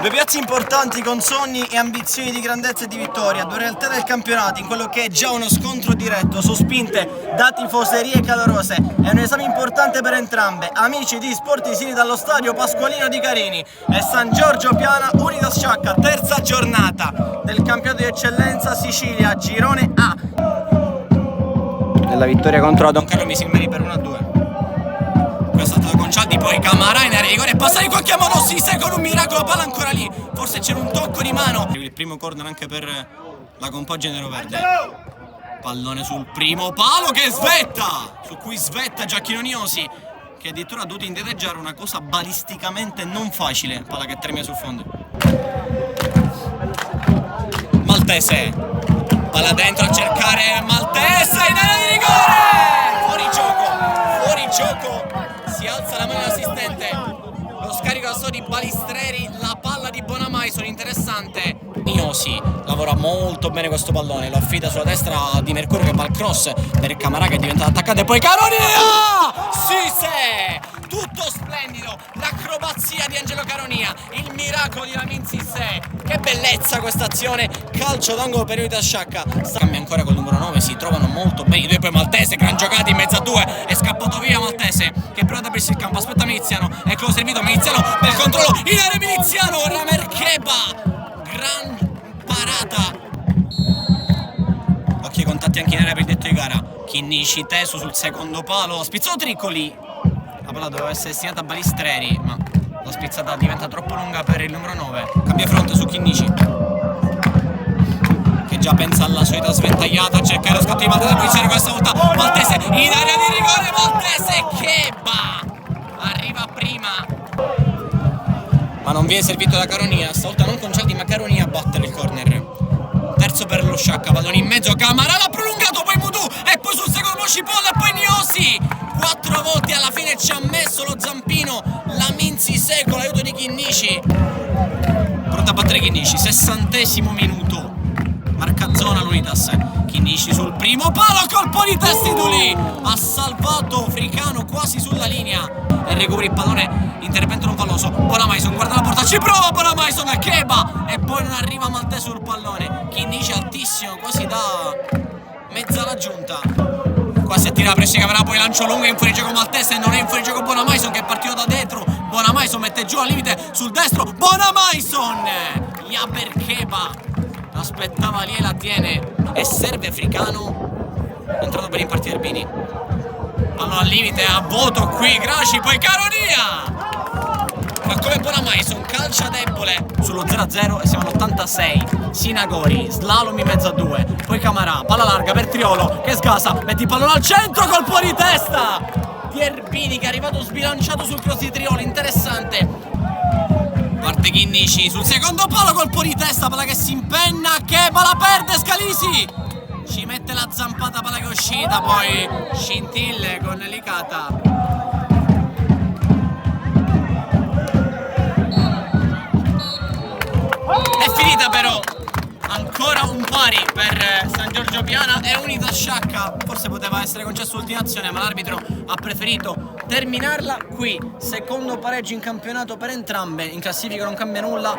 Due piazze importanti con sogni e ambizioni di grandezza e di vittoria, due realtà del campionato in quello che è già uno scontro diretto su spinte da tifoserie calorose. È un esame importante per entrambe, amici di Sportisini dallo stadio Pasqualino di Carini e San Giorgio Piana Unitas Sciacca, terza giornata del campionato di eccellenza Sicilia, girone A. Nella vittoria contro Don Carlo Misilmeri per 1-2. Questo è stato Concialdi, poi Camarà in area di rigore e passa in qualche modo Sisse con un miracolo, palla ancora lì, forse c'era un tocco di mano. Il primo corner anche per la compagine neroverde. Pallone sul primo palo che svetta, su cui svetta Giacchino Niosi, che addirittura ha dovuto indietreggiare una cosa balisticamente non facile. Palla che termina sul fondo. Maltese, palla dentro a cercare Maltese in area di rigore, fuori gioco. Si alza la mano dell'assistente, lo scarico da di Balistreri, la palla di Bonamaison, interessante. Niosi lavora molto bene questo pallone, lo affida sulla destra di Mercurio che va al cross per Camarà che è diventato attaccante e poi Caronia! Sisse! Tutto splendido, l'acrobazia di Angelo Caronia, il miracolo di Lamin Sisse. Che bellezza questa azione, calcio d'angolo per Unitas Sciacca. Cambia ancora col numero 9, si trovano molto bene i due, poi Maltese, gran giocata in mezzo a due, è scappato via Maltese che prova ad aprirsi il campo, aspetta Miliziano, eccolo servito Miliziano per il controllo, in area Miliziano, Ramer Keba, gran parata. Occhi ai contatti anche in area per il detto di gara, Chinnici teso sul secondo palo, spizzato Triccoli. La palla doveva essere destinata a Balistreri, ma la spizzata diventa troppo lunga per il numero 9. Cambia fronte su Chinnici, che già pensa alla solita sventagliata, cerca lo scatto di Maltese, poi questa volta Maltese in area di rigore, Maltese che arriva prima, ma non viene servito da Caronia, stavolta non Concialdi ma Caronia a battere il corner. Terzo per lo Sciacca, pallone in mezzo, Camarà l'ha prolungato, poi Mutu e poi sul secondo Cipolla e poi Niosi. 4 volte alla fine ci ha messo lo zampino Lamin Sisse con l'aiuto di Chinnici. Pronto a battere Chinnici, 60° minuto. Marca zona l'Unitas. Chinnici sul primo palo, colpo di testa di Dulì. Ha salvato Fricano quasi sulla linea. E recupera il pallone, intervento non falloso. Bonamaison guarda la porta, ci prova Bonamaison e Keba. E poi non arriva Maltese sul pallone. Chinnici altissimo, quasi da mezza alla giunta. Quasi attira la pressione Camarà, poi lancio lungo in fuorigioco Maltese, non è in fuorigioco Bonamaison che è partito da dentro. Bonamaison mette giù al limite sul destro, Bonamaison! Jaber Keba l'aspettava lì e la tiene e serve Fricano, è entrato per impartire Erbini. Pallone al limite, a voto qui Graci, poi Caronia! Ma come Bonamaison, calcia debole sullo 0-0 e siamo all'86. Sinagori, slalom in mezzo a due, poi Camarà, palla larga per Triolo che sgasa, mette il pallone al centro, colpo di testa di Erbini che è arrivato sbilanciato sul cross di Triolo, interessante. Parte Chinnici sul secondo palo, colpo di testa, palla che si impenna, che la perde Scalisi, ci mette la zampata, palla che è uscita, poi scintille con Licata. È finita però, ancora un pari per San Giorgio Piana e Unitas Sciacca. Forse poteva essere concesso l'ultima azione ma l'arbitro ha preferito terminarla qui. Secondo pareggio in campionato per entrambe, in classifica non cambia nulla.